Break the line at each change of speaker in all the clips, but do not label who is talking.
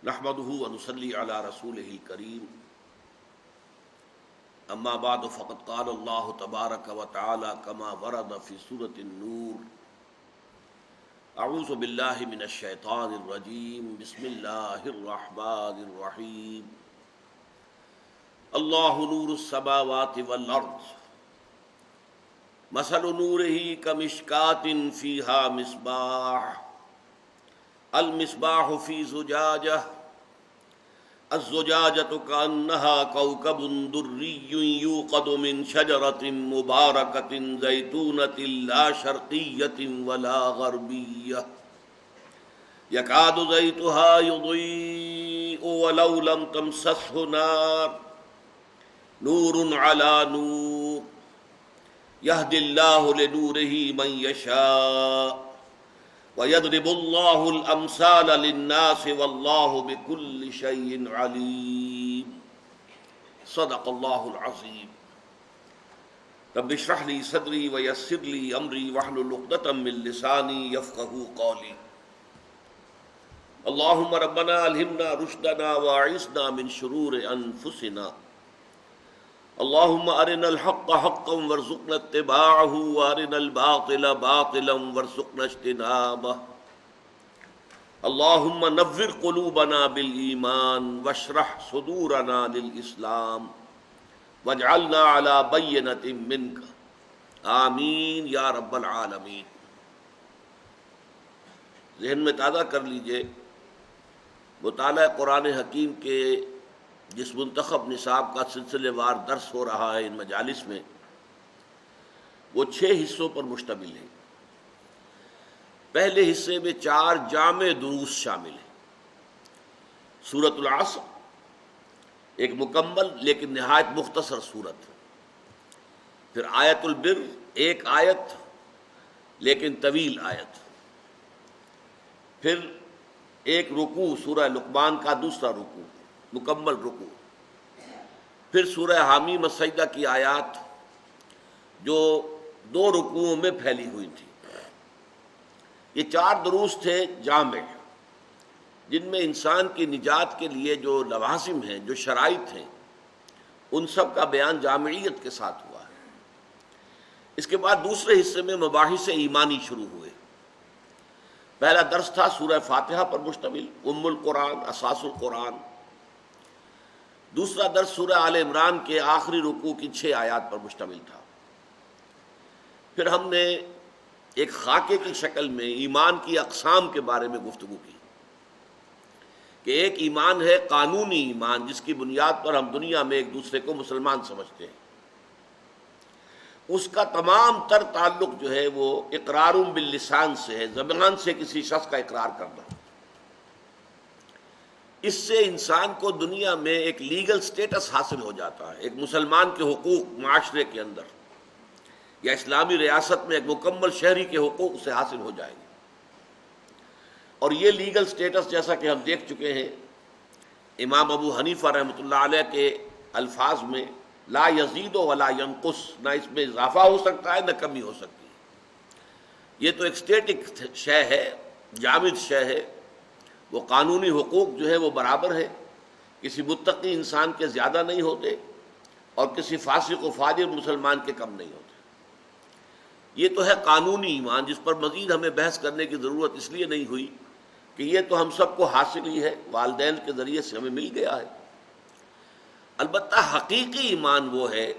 نحمده ونصلي على رسوله الكريم اما بعد فقد قال الله تبارك وتعالى كما ورد في سورة النور اعوذ بالله من الشيطان الرجيم بسم الله الرحمن الرحيم الله نور السماوات والارض مثل نوره كمشكاة فيها مصباح المصباح في زجاجة الزجاجة كأنها كوكب دري يوقد من شجرة مباركة زيتونة لا شرقية ولا غربية يكاد زيتها يضيء ولو لم تمسسه نار نور على نور يهدي الله لنوره من يشاء وَيَضْرِبُ اللَّهُ الْأَمْثَالَ لِلنَّاسِ وَاللَّهُ بِكُلِّ شَيْءٍ عَلِيمٌ صدق اللہ العظیم رب اشرح لي صدری ويسر لي امری واحلل عقدۃ من لسانی یفقهوا قولی اللهم ربنا الہمنا رشدنا واعصمنا من شرور انفسنا اللهم ارنا الحق حقا وارزقنا اتباعه وارنا الباطل باطلا وارزقنا اجتنابه اللهم نور قلوبنا بالایمان واشرح صدورنا للاسلام واجعلنا على بینۃ منك آمین یا رب العالمین۔ ذہن میں تازہ کر لیجئے، مطالعہ قرآن حکیم کے جس منتخب نصاب کا سلسلے وار درس ہو رہا ہے ان مجالس میں، وہ 6 حصوں پر مشتمل ہے۔ پہلے حصے میں 4 جامع دروس شامل ہیں۔ سورۃ العصر ایک مکمل لیکن نہایت مختصر سورت، پھر آیت البر ایک آیت لیکن طویل آیت، پھر ایک رکوع سورہ لقمان کا دوسرا رکوع مکمل رکوع، پھر سورہ حامیم السجدہ کی آیات جو 2 رکوعوں میں پھیلی ہوئی تھی۔ یہ 4 دروس تھے جامع، جن میں انسان کی نجات کے لیے جو لوازم ہیں، جو شرائط ہیں، ان سب کا بیان جامعیت کے ساتھ ہوا ہے۔ اس کے بعد دوسرے حصے میں مباحث ایمانی شروع ہوئے۔ پہلا درس تھا سورہ فاتحہ پر مشتمل، ام القرآن، اساس القرآن۔ دوسرا درس سورہ آل عمران کے آخری رکوع کی 6 آیات پر مشتمل تھا۔ پھر ہم نے ایک خاکے کی شکل میں ایمان کی اقسام کے بارے میں گفتگو کی کہ ایک ایمان ہے قانونی ایمان، جس کی بنیاد پر ہم دنیا میں ایک دوسرے کو مسلمان سمجھتے ہیں۔ اس کا تمام تر تعلق جو ہے وہ اقرار باللسان سے ہے، زبان سے کسی شخص کا اقرار کرنا۔ اس سے انسان کو دنیا میں ایک لیگل سٹیٹس حاصل ہو جاتا ہے، ایک مسلمان کے حقوق معاشرے کے اندر یا اسلامی ریاست میں ایک مکمل شہری کے حقوق سے حاصل ہو جائیں گے۔ اور یہ لیگل سٹیٹس جیسا کہ ہم دیکھ چکے ہیں امام ابو حنیفہ رحمۃ اللہ علیہ کے الفاظ میں، لا یزید ولا ینقص، نہ اس میں اضافہ ہو سکتا ہے نہ کمی ہو سکتی ہے۔ یہ تو ایک سٹیٹک شے ہے، جامد شے ہے۔ وہ قانونی حقوق جو ہے وہ برابر ہے، کسی متقی انسان کے زیادہ نہیں ہوتے اور کسی فاسق و فاجر مسلمان کے کم نہیں ہوتے۔ یہ تو ہے قانونی ایمان، جس پر مزید ہمیں بحث کرنے کی ضرورت اس لیے نہیں ہوئی کہ یہ تو ہم سب کو حاصل ہی ہے، والدین کے ذریعے سے ہمیں مل گیا ہے۔ البتہ حقیقی ایمان وہ ہے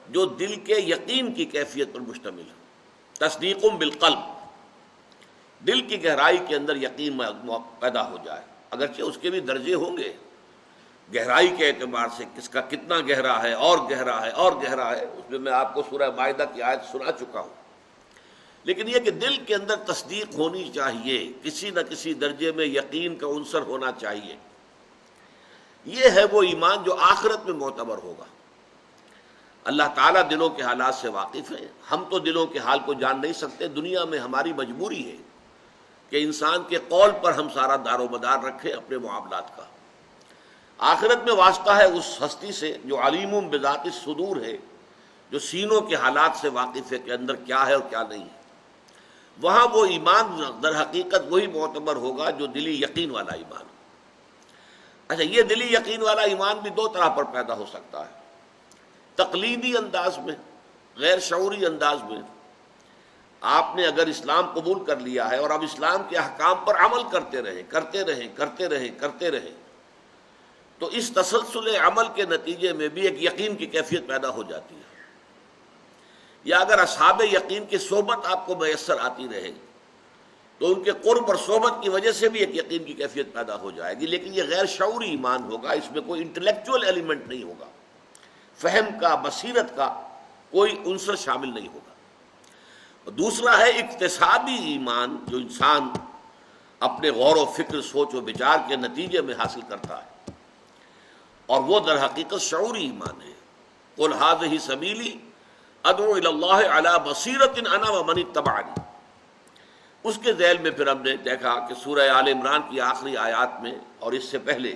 جو دل کے یقین کی کیفیت پر مشتمل ہے، تصدیق بالقلب، دل کی گہرائی کے اندر یقین پیدا ہو جائے۔ اگرچہ اس کے بھی درجے ہوں گے گہرائی کے اعتبار سے، کس کا کتنا گہرا ہے اور گہرا ہے اور گہرا ہے، اس میں آپ کو سورہ مائدہ کی آیت سنا چکا ہوں۔ لیکن یہ کہ دل کے اندر تصدیق ہونی چاہیے، کسی نہ کسی درجے میں یقین کا عنصر ہونا چاہیے۔ یہ ہے وہ ایمان جو آخرت میں معتبر ہوگا۔ اللہ تعالیٰ دلوں کے حالات سے واقف ہے، ہم تو دلوں کے حال کو جان نہیں سکتے۔ دنیا میں ہماری مجبوری ہے کہ انسان کے قول پر ہم سارا دار و مدار رکھیں اپنے معاملات کا۔ آخرت میں واسطہ ہے اس ہستی سے جو علیم بذات الصدور ہے، جو سینوں کے حالات سے واقف ہے کہ اندر کیا ہے اور کیا نہیں ہے۔ وہاں وہ ایمان در حقیقت وہی معتبر ہوگا جو دلی یقین والا ایمان۔ اچھا، یہ دلی یقین والا ایمان بھی دو طرح پر پیدا ہو سکتا ہے، تقلیدی انداز میں، غیر شعوری انداز میں۔ آپ نے اگر اسلام قبول کر لیا ہے اور اب اسلام کے احکام پر عمل کرتے رہیں تو اس تسلسل عمل کے نتیجے میں بھی ایک یقین کی کیفیت پیدا ہو جاتی ہے۔ یا اگر اصحاب یقین کی صحبت آپ کو میسر آتی رہے تو ان کے قرب اور صحبت کی وجہ سے بھی ایک یقین کی کیفیت پیدا ہو جائے گی، لیکن یہ غیر شعوری ایمان ہوگا، اس میں کوئی انٹلیکچوئل ایلیمنٹ نہیں ہوگا، فہم کا، بصیرت کا کوئی عنصر شامل نہیں ہوگا۔ دوسرا ہے اکتسابی ایمان، جو انسان اپنے غور و فکر، سوچ و بچار کے نتیجے میں حاصل کرتا ہے، اور وہ در حقیقت شعوری ایمان ہے۔ قل ھذہ سبیلی ادعو الی اللہ علی بصیرۃ انا ومن اتبعنی۔ اس کے ذیل میں پھر ہم نے دیکھا کہ سورہ آل عمران کی آخری آیات میں اور اس سے پہلے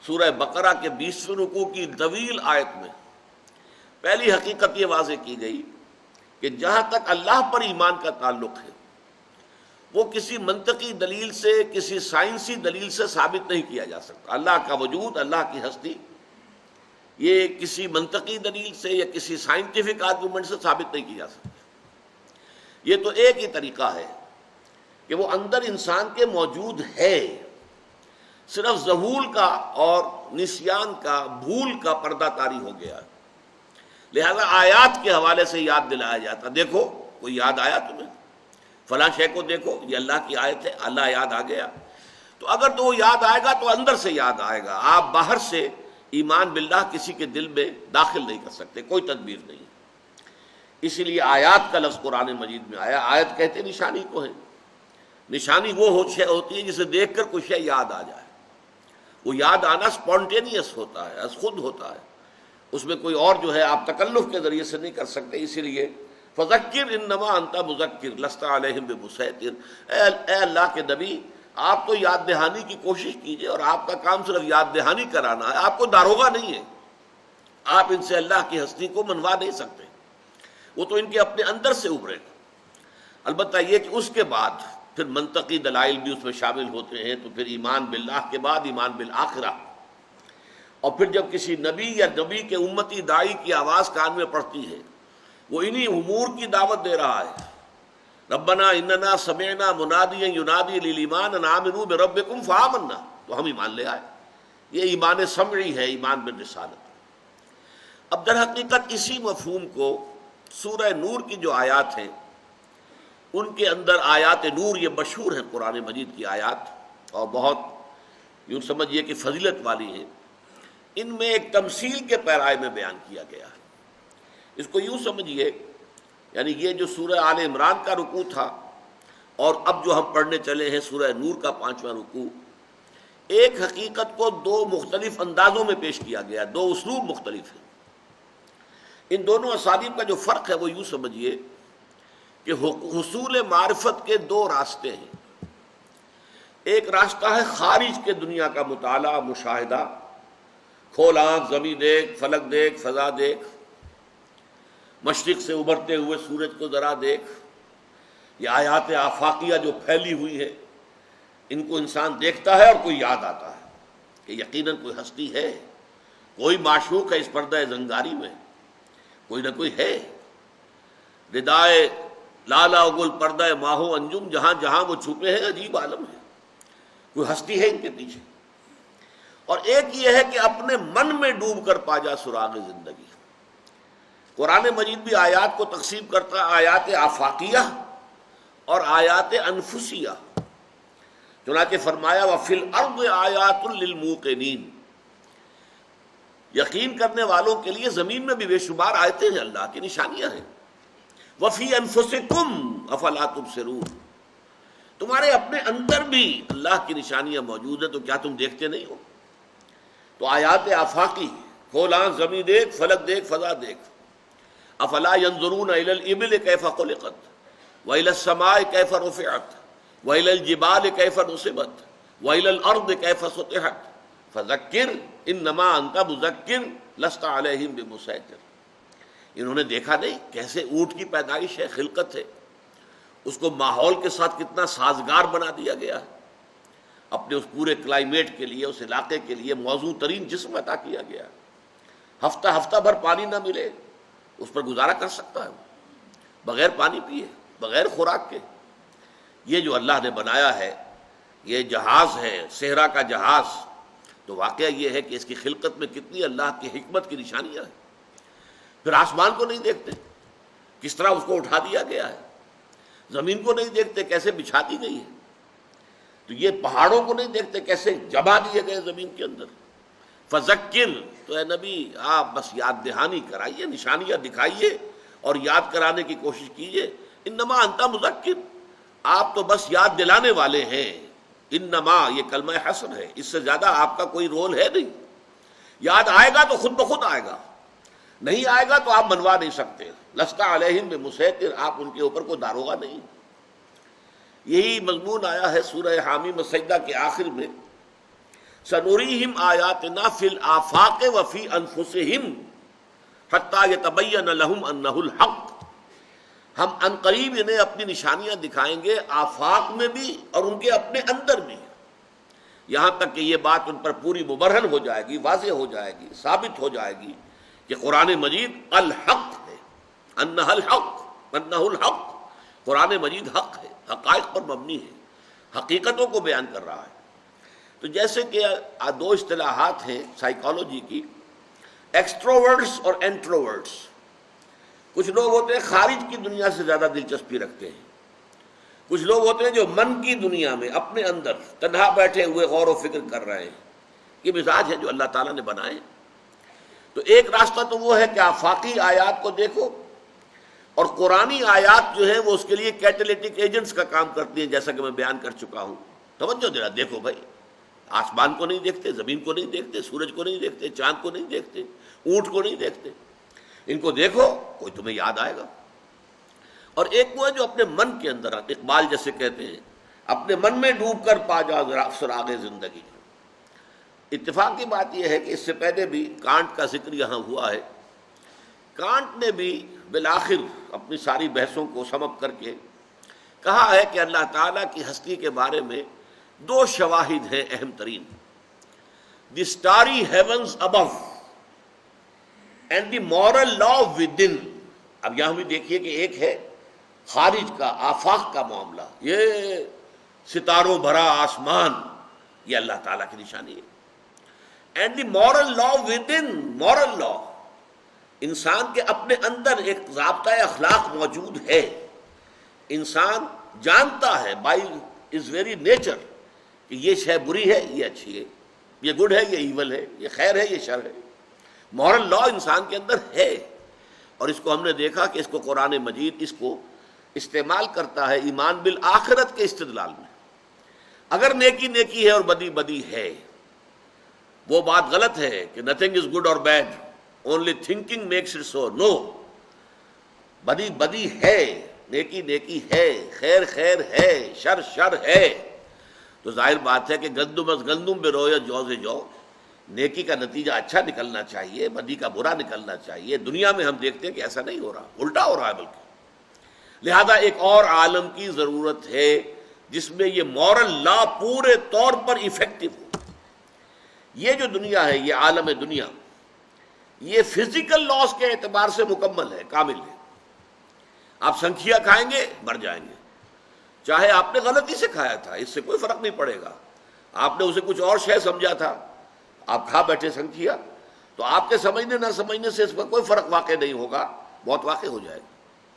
سورہ بقرہ کے 20ویں رکوع کی طویل آیت میں پہلی حقیقت یہ واضح کی گئی کہ جہاں تک اللہ پر ایمان کا تعلق ہے وہ کسی منطقی دلیل سے، کسی سائنسی دلیل سے ثابت نہیں کیا جا سکتا۔ اللہ کا وجود، اللہ کی ہستی، یہ کسی منطقی دلیل سے یا کسی سائنٹیفک آرگومنٹ سے ثابت نہیں کی جا سکتا۔ یہ تو ایک ہی طریقہ ہے کہ وہ اندر انسان کے موجود ہے، صرف ذہول کا اور نسیان کا، بھول کا پردہ طاری ہو گیا، لہذا آیات کے حوالے سے یاد دلایا جاتا، دیکھو کوئی یاد آیا تمہیں، فلاں شے کو دیکھو، یہ اللہ کی آیت ہے، اللہ یاد آ گیا۔ تو اگر تو وہ یاد آئے گا تو اندر سے یاد آئے گا، آپ باہر سے ایمان باللہ کسی کے دل میں داخل نہیں کر سکتے، کوئی تدبیر نہیں۔ اسی لیے آیات کا لفظ قرآن مجید میں آیا۔ آیت کہتے نشانی کو ہے، نشانی وہ شے ہوتی ہے جسے دیکھ کر کوئی شے یاد آ جائے، وہ یاد آنا سپونٹینیس ہوتا ہے، از خود ہوتا ہے، اس میں کوئی اور جو ہے آپ تکلف کے ذریعے سے نہیں کر سکتے۔ اسی لیے فذکر انما انت مذکر لست علیہم بمسیطر، اے اللہ کے نبی آپ تو یاد دہانی کی کوشش کیجئے، اور آپ کا کام صرف یاد دہانی کرانا ہے، آپ کو داروغہ نہیں ہے، آپ ان سے اللہ کی ہستی کو منوا نہیں سکتے، وہ تو ان کے اپنے اندر سے ابھرے گا۔ البتہ یہ کہ اس کے بعد پھر منطقی دلائل بھی اس میں شامل ہوتے ہیں، تو پھر ایمان باللہ کے بعد ایمان بالآخرہ، اور پھر جب کسی نبی یا نبی کے امتی داعی کی آواز کان میں پڑتی ہے، وہ انہی امور کی دعوت دے رہا ہے۔ ربنا اننا سمعنا منادیا ینادی للایمان ان آمنوا بربکم فآمنا، تو ہم ایمان لے آئے۔ یہ ایمان سمعی ہے، ایمان بالرسالت۔ اب در حقیقت اسی مفہوم کو سورہ نور کی جو آیات ہیں ان کے اندر، آیات نور یہ مشہور ہیں قرآن مجید کی آیات، اور بہت یوں سمجھیے کہ فضیلت والی ہیں، ان میں ایک تمثیل کے پیرائے میں بیان کیا گیا ہے۔ اس کو یوں سمجھیے، یعنی یہ جو سورہ آل عمران کا رکوع تھا اور اب جو ہم پڑھنے چلے ہیں سورہ نور کا 5واں رکوع، ایک حقیقت کو دو مختلف اندازوں میں پیش کیا گیا، دو اسلوب مختلف ہیں۔ ان دونوں اسالیب کا جو فرق ہے وہ یوں سمجھیے کہ حصول معرفت کے دو راستے ہیں۔ ایک راستہ ہے خارج کے دنیا کا مطالعہ، مشاہدہ، کھول آنکھ، زمین دیکھ، فلک دیکھ، فضا دیکھ، مشرق سے ابھرتے ہوئے سورج کو ذرا دیکھ، یہ آیات آفاقیہ جو پھیلی ہوئی ہے، ان کو انسان دیکھتا ہے اور کوئی یاد آتا ہے کہ یقیناً کوئی ہستی ہے، کوئی معشوق ہے اس پردہ زنگاری میں، کوئی نہ کوئی ہے، ردائے لالا گل پردہ ماہو انجم، جہاں جہاں وہ چھپے ہیں عجیب عالم ہے، کوئی ہستی ہے ان کے پیچھے۔ اور ایک یہ ہے کہ اپنے من میں ڈوب کر پا جا سراغ زندگی۔ قرآن مجید بھی آیات کو تقسیم کرتا ہے آیات آفاقیہ اور آیات انفسیہ، چنانچہ فرمایا وَفِي الْأَرْضِ آیَاتٌ لِلْمُوقِنِينَ، یقین کرنے والوں کے لیے زمین میں بھی بے شمار آیتیں ہیں، اللہ کی نشانیاں ہیں۔ وَفِي أَنفُسِكُمْ أَفَلَا تُبْصِرُونَ، تمہارے اپنے اندر بھی اللہ کی نشانیاں موجود ہیں، تو کیا تم دیکھتے نہیں ہو؟ تو آیات آفاقی، کھول آنکھ، زمین دیکھ، فلک دیکھ، فضا دیکھ۔ افلا ينظرون الى الابل كيف خلقت والى السماء كيف رفعت والى الجبال كيف نصبت والى الارض كيف سطحت فذكر انما انت مذكر لست عليهم بمسيطر۔ انہوں نے دیکھا نہیں کیسے اونٹ کی پیدائش ہے، خلقت ہے، اس کو ماحول کے ساتھ کتنا سازگار بنا دیا گیا ہے۔ اپنے اس پورے کلائمیٹ کے لیے، اس علاقے کے لیے موزوں ترین جسم عطا کیا گیا. ہفتہ ہفتہ بھر پانی نہ ملے اس پر گزارا کر سکتا ہے بغیر پانی پیے، بغیر خوراک کے. یہ جو اللہ نے بنایا ہے یہ جہاز ہے، صحرا کا جہاز، تو واقعہ یہ ہے کہ اس کی خلقت میں کتنی اللہ کی حکمت کی نشانیاں ہیں. پھر آسمان کو نہیں دیکھتے کس طرح اس کو اٹھا دیا گیا ہے، زمین کو نہیں دیکھتے کیسے بچھا دی گئی ہے، تو یہ پہاڑوں کو نہیں دیکھتے کیسے جما دیے گئے زمین کے اندر. فذکر، تو اے نبی آپ بس یاد دہانی کرائیے، نشانیاں دکھائیے اور یاد کرانے کی کوشش کیجیے. انما انت مذکر، آپ تو بس یاد دلانے والے ہیں. انما یہ کلمہ حسر ہے، اس سے زیادہ آپ کا کوئی رول ہے نہیں. یاد آئے گا تو خود بخود آئے گا، نہیں آئے گا تو آپ منوا نہیں سکتے. لست علیہم بمسیطر، آپ ان کے اوپر کوئی داروغہ نہیں. یہی مضمون آیا ہے سورہ حامیم السجدہ کے آخر میں، سنوریہم آیاتنا فی الآفاق وفی انفسہم حتی یتبین لہم انہ الحق. ہم ان قریب انہیں اپنی نشانیاں دکھائیں گے آفاق میں بھی اور ان کے اپنے اندر بھی، یہاں تک کہ یہ بات ان پر پوری مبرہن ہو جائے گی، واضح ہو جائے گی، ثابت ہو جائے گی کہ قرآن مجید الحق ہے. انہ الحق، انہ الحق، قرآن مجید حق ہے، حقائق پر مبنی ہے، حقیقتوں کو بیان کر رہا ہے. تو جیسے کہ دو اصطلاحات ہیں سائیکالوجی کی، ایکسٹروورٹس اور انٹروورٹس. کچھ لوگ ہوتے ہیں خارج کی دنیا سے زیادہ دلچسپی رکھتے ہیں، کچھ لوگ ہوتے ہیں جو من کی دنیا میں اپنے اندر تنہا بیٹھے ہوئے غور و فکر کر رہے ہیں. یہ مزاج ہے جو اللہ تعالیٰ نے بنائے. تو ایک راستہ تو وہ ہے کہ آفاقی آیات کو دیکھو، اور قرآنی آیات جو ہیں وہ اس کے لیے کیٹلیٹک ایجنٹس کا کام کرتی ہیں، جیسا کہ میں بیان کر چکا ہوں. توجہ دینا، دیکھو بھائی، آسمان کو نہیں دیکھتے، زمین کو نہیں دیکھتے، سورج کو نہیں دیکھتے، چاند کو نہیں دیکھتے، اونٹ کو نہیں دیکھتے، ان کو دیکھو کوئی تمہیں یاد آئے گا. اور ایک وہ ہے جو اپنے من کے اندر، اقبال جیسے کہتے ہیں، اپنے من میں ڈوب کر پا جا سراغ زندگی. اتفاق کی بات یہ ہے کہ اس سے پہلے بھی کانٹ کا ذکر یہاں ہوا ہے. کانٹ نے بھی بالآخر اپنی ساری بحثوں کو سمپ کر کے کہا ہے کہ اللہ تعالیٰ کی ہستی کے بارے میں دو شواہد ہیں اہم ترین، the starry heavens above and the moral law within. اب یہاں بھی دیکھیے کہ ایک ہے خارج کا، آفاق کا معاملہ، یہ ستاروں بھرا آسمان، یہ اللہ تعالیٰ کی نشانی ہے. And the moral law within, moral law, انسان کے اپنے اندر ایک ضابطۂ اخلاق موجود ہے. انسان جانتا ہے بائی از ویری نیچر کہ یہ شے بری ہے، یہ اچھی ہے، یہ گڈ ہے، یہ ایول ہے، یہ خیر ہے، یہ شر ہے. مورل لا انسان کے اندر ہے، اور اس کو ہم نے دیکھا کہ اس کو قرآن مجید اس کو استعمال کرتا ہے ایمان بالآخرت کے استدلال میں. اگر نیکی نیکی ہے اور بدی بدی ہے، وہ بات غلط ہے کہ نتھنگ از گڈ اور bad, only thinking makes it so. No, بدی بدی ہے، نیکی نیکی ہے، خیر خیر ہے، شر شر ہے. تو ظاہر بات ہے کہ گندم از گندم بے رویا جو سے جو، نیکی کا نتیجہ اچھا نکلنا چاہیے، بدی کا برا نکلنا چاہیے. دنیا میں ہم دیکھتے ہیں کہ ایسا نہیں ہو رہا، الٹا ہو رہا ہے بلکہ. لہذا ایک اور عالم کی ضرورت ہے جس میں یہ مورل لا پورے طور پر ایفیکٹو ہو. یہ جو دنیا ہے، یہ عالم دنیا، یہ فزیکل لاز کے اعتبار سے مکمل ہے، کامل ہے. آپ سنکھیا کھائیں گے مر جائیں گے، چاہے آپ نے غلطی سے کھایا تھا، اس سے کوئی فرق نہیں پڑے گا. آپ نے اسے کچھ اور شے سمجھا تھا، آپ کھا بیٹھے سنکھیا، تو آپ کے سمجھنے نہ سمجھنے سے اس پر کوئی فرق واقع نہیں ہوگا، بہت واقع ہو جائے گا.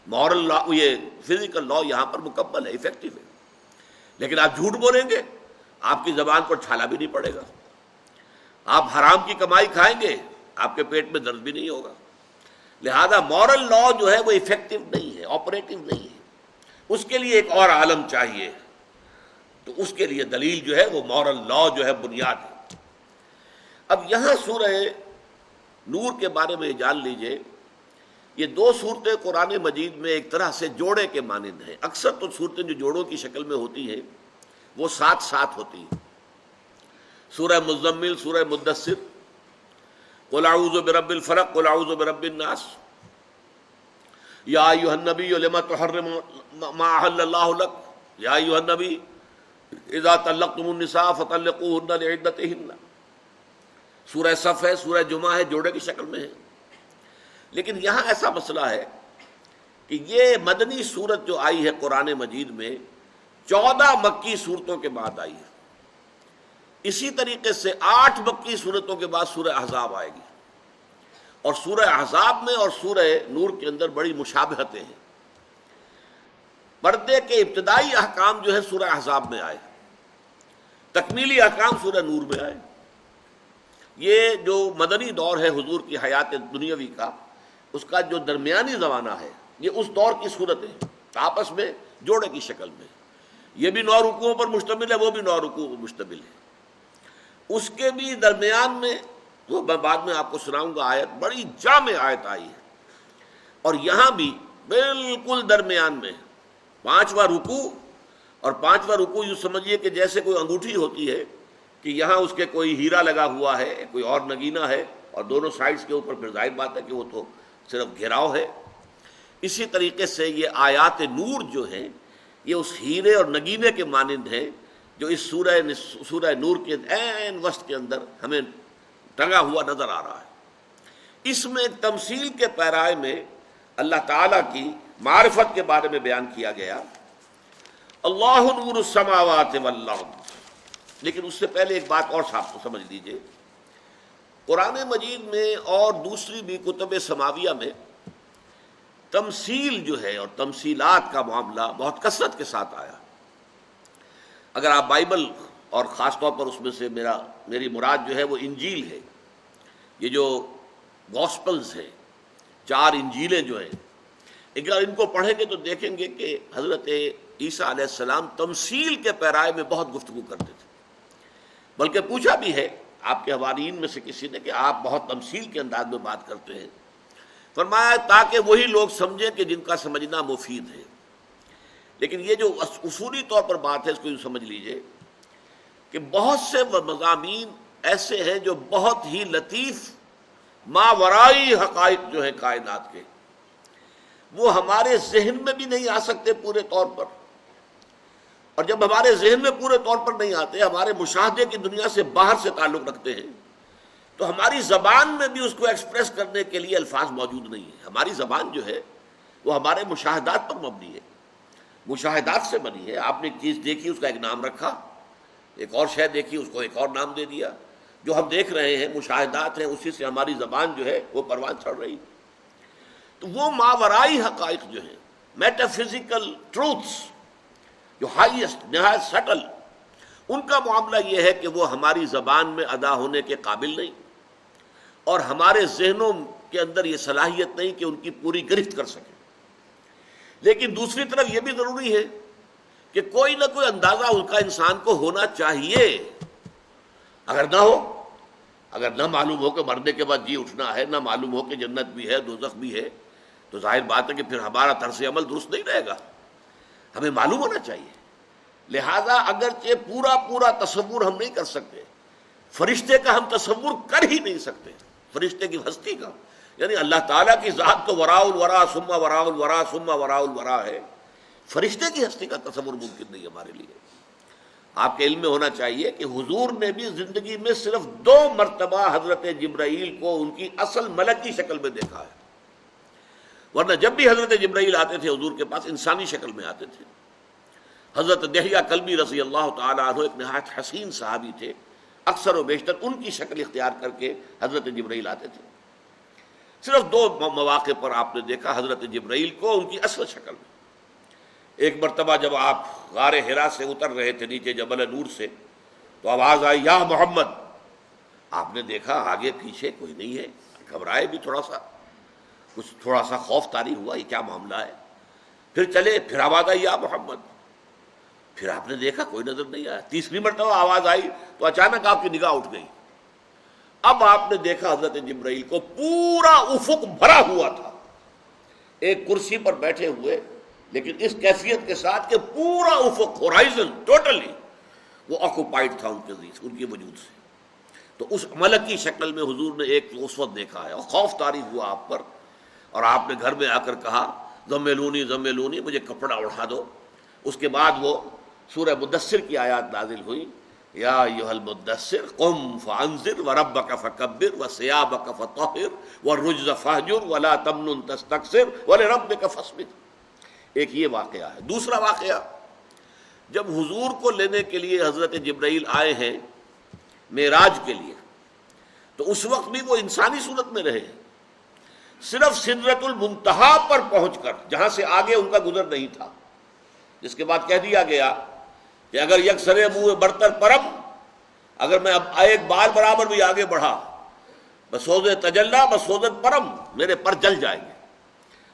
مورل لا، یہ فزیکل لا یہاں پر مکمل ہے، ایفیکٹو ہے. لیکن آپ جھوٹ بولیں گے، آپ کی زبان پر چھالا بھی نہیں پڑے گا. آپ حرام کی کمائی کھائیں گے، آپ کے پیٹ میں درد بھی نہیں ہوگا. لہذا مورل لا جو ہے وہ ایفیکٹو نہیں ہے، آپریٹو نہیں ہے. اس کے لیے ایک اور عالم چاہیے. تو اس کے لیے دلیل جو ہے وہ مورل لا جو ہے بنیاد ہے. اب یہاں سورہ نور کے بارے میں جان لیجئے، یہ دو صورتیں قرآن مجید میں ایک طرح سے جوڑے کے مانند ہیں. اکثر تو صورتیں جو جوڑوں کی شکل میں ہوتی ہیں وہ ساتھ ساتھ ہوتی ہیں. سورہ مزمل، سورہ مدثر، قل اعوذ برب الفلق، قل اعوذ برب الناس، یا ایھا النبی لما تحرم ما احل اللہ لک، یا ایھا النبی اذا طلقتم النساء فطلقوهن لعدتهن، سورہ صف ہے، سورہ جمعہ ہے، جوڑے کی شکل میں ہے۔ لیکن یہاں ایسا مسئلہ ہے کہ یہ مدنی سورت جو آئی ہے قرآن مجید میں 14 مکی صورتوں کے بعد آئی ہے، اسی طریقے سے 8 مکی صورتوں کے بعد سورہ احزاب آئے گی، اور سورہ احزاب میں اور سورہ نور کے اندر بڑی مشابہتیں ہیں۔ پردے کے ابتدائی احکام جو ہے سورہ احزاب میں آئے، تکمیلی احکام سورہ نور میں آئے۔ یہ جو مدنی دور ہے حضور کی حیات دنیاوی کا، اس کا جو درمیانی زمانہ ہے، یہ اس دور کی صورتیں آپس میں جوڑے کی شکل میں، یہ بھی 9 رکوعوں پر مشتمل ہے، وہ بھی 9 رکوعوں پر مشتمل ہے۔ اس کے بھی درمیان میں، وہ میں بعد میں آپ کو سناؤں گا آیت، بڑی جامع آیت آئی ہے، اور یہاں بھی بالکل درمیان میں 5واں رکوع، اور 5واں رکوع یوں سمجھیے کہ جیسے کوئی انگوٹھی ہوتی ہے کہ یہاں اس کے کوئی ہیرا لگا ہوا ہے، کوئی اور نگینہ ہے، اور دونوں سائڈز کے اوپر پھر ظاہر بات ہے کہ وہ تو صرف گھیراؤ ہے۔ اسی طریقے سے یہ آیات نور جو ہیں یہ اس ہیرے اور نگینے کے مانند ہیں جو اس سورہ نور کے عین وسط کے اندر ہمیں ٹنگا ہوا نظر آ رہا ہے۔ اس میں تمثیل کے پیرائے میں اللہ تعالیٰ کی معرفت کے بارے میں بیان کیا گیا، اللہ نور السماوات والارض۔ لیکن اس سے پہلے ایک بات اور صاحب کو سمجھ لیجئے، قرآن مجید میں اور دوسری بھی کتب سماویہ میں تمثیل جو ہے اور تمثیلات کا معاملہ بہت کثرت کے ساتھ آیا۔ اگر آپ بائبل، اور خاص طور پر اس میں سے میری مراد جو ہے وہ انجیل ہے، یہ جو گاسپلز ہیں، 4 انجیلیں جو ہیں، اگر ان کو پڑھیں گے تو دیکھیں گے کہ حضرت عیسیٰ علیہ السلام تمثیل کے پیرائے میں بہت گفتگو کرتے تھے، بلکہ پوچھا بھی ہے آپ کے حواریین میں سے کسی نے کہ آپ بہت تمثیل کے انداز میں بات کرتے ہیں، فرمایا تاکہ وہی لوگ سمجھیں کہ جن کا سمجھنا مفید ہے۔ لیکن یہ جو اصولی طور پر بات ہے اس کو یوں سمجھ لیجئے کہ بہت سے مضامین ایسے ہیں جو بہت ہی لطیف ماورائی حقائق جو ہیں کائنات کے، وہ ہمارے ذہن میں بھی نہیں آ سکتے پورے طور پر، اور جب ہمارے ذہن میں پورے طور پر نہیں آتے، ہمارے مشاہدے کی دنیا سے باہر سے تعلق رکھتے ہیں، تو ہماری زبان میں بھی اس کو ایکسپریس کرنے کے لیے الفاظ موجود نہیں ہیں۔ ہماری زبان جو ہے وہ ہمارے مشاہدات پر مبنی ہے، مشاہدات سے بنی ہے۔ آپ نے ایک چیز دیکھی، اس کا ایک نام رکھا، ایک اور شے دیکھی، اس کو ایک اور نام دے دیا۔ جو ہم دیکھ رہے ہیں مشاہدات ہیں، اسی سے ہماری زبان جو ہے وہ پروان چڑھ رہی۔ تو وہ ماورائی حقائق جو ہیں، میٹافزیکل ٹروتھس جو ہائیسٹ، نہایت سٹل، ان کا معاملہ یہ ہے کہ وہ ہماری زبان میں ادا ہونے کے قابل نہیں، اور ہمارے ذہنوں کے اندر یہ صلاحیت نہیں کہ ان کی پوری گرفت کر سکیں۔ لیکن دوسری طرف یہ بھی ضروری ہے کہ کوئی نہ کوئی اندازہ ان کا انسان کو ہونا چاہیے۔ اگر نہ ہو، اگر نہ معلوم ہو کہ مرنے کے بعد جی اٹھنا ہے، نہ معلوم ہو کہ جنت بھی ہے، دوزخ بھی ہے، تو ظاہر بات ہے کہ پھر ہمارا طرز عمل درست نہیں رہے گا۔ ہمیں معلوم ہونا چاہیے۔ لہذا اگرچہ پورا تصور ہم نہیں کر سکتے، فرشتے کا ہم تصور کر ہی نہیں سکتے، فرشتے کی ہستی کا، یعنی اللہ تعالیٰ کی ذات تو وراء الورا ثم وراء الورا ثم وراء الورا ہے، فرشتے کی ہستی کا تصور ممکن نہیں ہمارے لیے۔ آپ کے علم میں ہونا چاہیے کہ حضور نے بھی زندگی میں صرف 2 مرتبہ حضرت جبرائیل کو ان کی اصل ملکی شکل میں دیکھا ہے، ورنہ جب بھی حضرت جبرائیل آتے تھے حضور کے پاس انسانی شکل میں آتے تھے۔ حضرت دحیہ کلبی رضی اللہ تعالیٰ عنہ ایک نہایت حسین صحابی تھے، اکثر و بیشتر ان کی شکل اختیار کر کے حضرت جبرائیل آتے تھے۔ صرف 2 مواقع پر آپ نے دیکھا حضرت جبرائیل کو ان کی اصل شکل میں۔ ایک مرتبہ جب آپ غار حرا سے اتر رہے تھے نیچے جبل نور سے، تو آواز آئی یا محمد۔ آپ نے دیکھا آگے پیچھے کوئی نہیں ہے، گھبرائے بھی تھوڑا سا خوف طاری ہوا، یہ کیا معاملہ ہے۔ پھر چلے، پھر آواز آئی یا محمد، پھر آپ نے دیکھا کوئی نظر نہیں آیا۔ تیسری مرتبہ آواز آئی تو اچانک آپ کی نگاہ اٹھ گئی۔ اب آپ نے دیکھا حضرت جبرائیل کو پورا افق بھرا ہوا تھا، ایک کرسی پر بیٹھے ہوئے، لیکن اس کیفیت کے ساتھ کہ پورا افق ہورائزن ٹوٹلی وہ آکوپائڈ تھا ان کے وجود سے۔ تو اس ملکی شکل میں حضور نے ایک اس وقت دیکھا ہے، اور خوف طاری ہوا آپ پر، اور آپ نے گھر میں آ کر کہا زملونی زملونی، مجھے کپڑا اڑا دو۔ اس کے بعد وہ سورہ مدثر کی آیات نازل ہوئی، یا ایھا المدثر قم فانذر وربک فکبر وثیابک فطہر والرجز فاہجر ولا تمنن تستکثر ولربک فاصبر۔ ایک یہ واقعہ ہے۔ دوسرا واقعہ، جب حضور کو لینے کے لیے حضرت جبرائیل آئے ہیں معراج کے لیے، تو اس وقت بھی وہ انسانی صورت میں رہے، صرف سدرۃ المنتہا پر پہنچ کر، جہاں سے آگے ان کا گزر نہیں تھا، جس کے بعد کہہ دیا گیا کہ اگر یک سرے منہ برتر پرم، اگر میں اب ایک بال برابر بھی آگے بڑھا، بسوز تجلا بسوزت پرم، میرے پر جل جائیں گے۔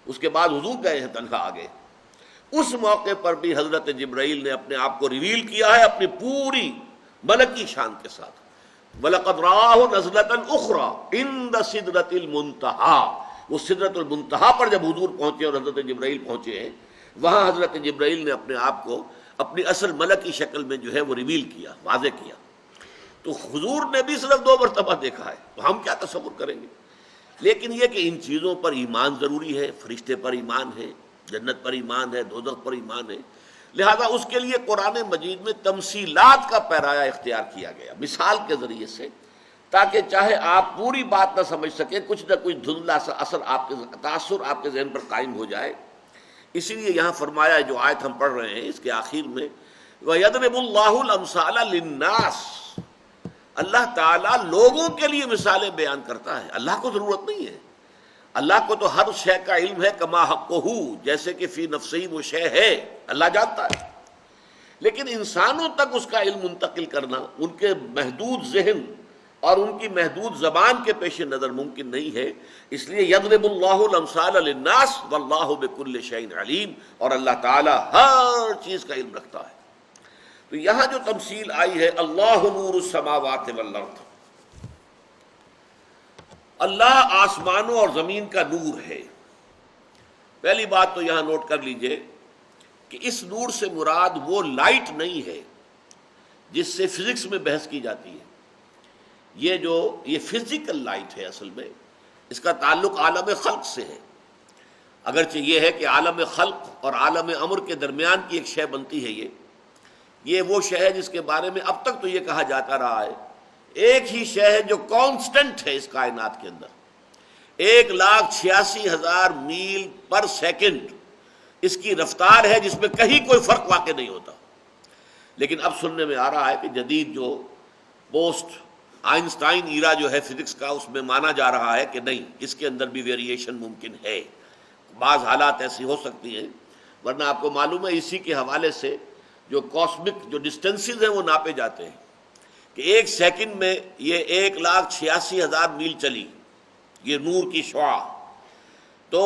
اس کے بعد حضور گئے ہیں تنہا آگے۔ اس موقع پر بھی حضرت جبرائیل نے اپنے آپ کو ریویل کیا ہے اپنی پوری ملکی شان کے ساتھ۔ وَلَقَدْ رَآهُ نَزْلَةً أُخْرَىٰ عِندَ سِدْرَةِ الْمُنتَهَىٰ، وہ سدرۃ المنتہا پر جب حضور پہنچے اور حضرت جبرائیل پہنچے ہیں، وہاں حضرت جبرائیل نے اپنے آپ کو اپنی اصل ملکی شکل میں جو ہے وہ ریویل کیا، واضح کیا۔ تو حضور نے بھی صرف 2 مرتبہ دیکھا ہے، تو ہم کیا تصور کریں گے؟ لیکن یہ کہ ان چیزوں پر ایمان ضروری ہے، فرشتے پر ایمان ہے، جنت پر ایمان ہے، دوزخ پر ایمان ہے، لہذا اس کے لیے قرآن مجید میں تمثیلات کا پیرایا اختیار کیا گیا، مثال کے ذریعے سے، تاکہ چاہے آپ پوری بات نہ سمجھ سکیں، کچھ نہ کچھ دھندلا سا اثر آپ کے تاثر آپ کے ذہن پر قائم ہو جائے۔ اسی لیے یہاں فرمایا جو آیت ہم پڑھ رہے ہیں اس کے آخر میں، وَيَضْرِبُ اللَّهُ الْأَمْثَالَ لِلنَّاسِ، اللہ تعالیٰ لوگوں کے لیے مثالیں بیان کرتا ہے، اللہ کو ضرورت نہیں ہے۔ اللہ کو تو ہر شے کا علم ہے، کما حقہ، جیسے کہ فی نفسہ وہ شے ہے، اللہ جانتا ہے، لیکن انسانوں تک اس کا علم منتقل کرنا ان کے محدود ذہن اور ان کی محدود زبان کے پیش نظر ممکن نہیں ہے۔ اس لیے یضرب اللہ الامثال للناس واللہ بکل شیء علیم، اور اللہ تعالیٰ ہر چیز کا علم رکھتا ہے۔ تو یہاں جو تمثیل آئی ہے، اللہ نور السماوات والارض، اللہ آسمانوں اور زمین کا نور ہے۔ پہلی بات تو یہاں نوٹ کر لیجئے کہ اس نور سے مراد وہ لائٹ نہیں ہے جس سے فزکس میں بحث کی جاتی ہے۔ یہ فزیکل لائٹ ہے، اصل میں اس کا تعلق عالم خلق سے ہے، اگرچہ یہ ہے کہ عالم خلق اور عالم امر کے درمیان کی ایک شے بنتی ہے۔ یہ وہ شے ہے جس کے بارے میں اب تک تو یہ کہا جاتا رہا ہے، ایک ہی شے ہے جو کانسٹنٹ ہے اس کائنات کے اندر، 1,86,000 میل پر سیکنڈ اس کی رفتار ہے، جس میں کہیں کوئی فرق واقع نہیں ہوتا۔ لیکن اب سننے میں آ رہا ہے کہ جدید جو پوسٹ آئنسٹائن ایرا جو ہے فزکس کا، اس میں مانا جا رہا ہے کہ نہیں، اس کے اندر بھی ویریشن ممکن ہے، بعض حالات ایسی ہو سکتی ہیں، ورنہ آپ کو معلوم ہے اسی کے حوالے سے جو کاسمک جو ڈسٹینسز ہیں وہ ناپے جاتے ہیں کہ 1 سیکنڈ میں یہ 1,86,000 میل چلی، یہ نور کی شعاع، تو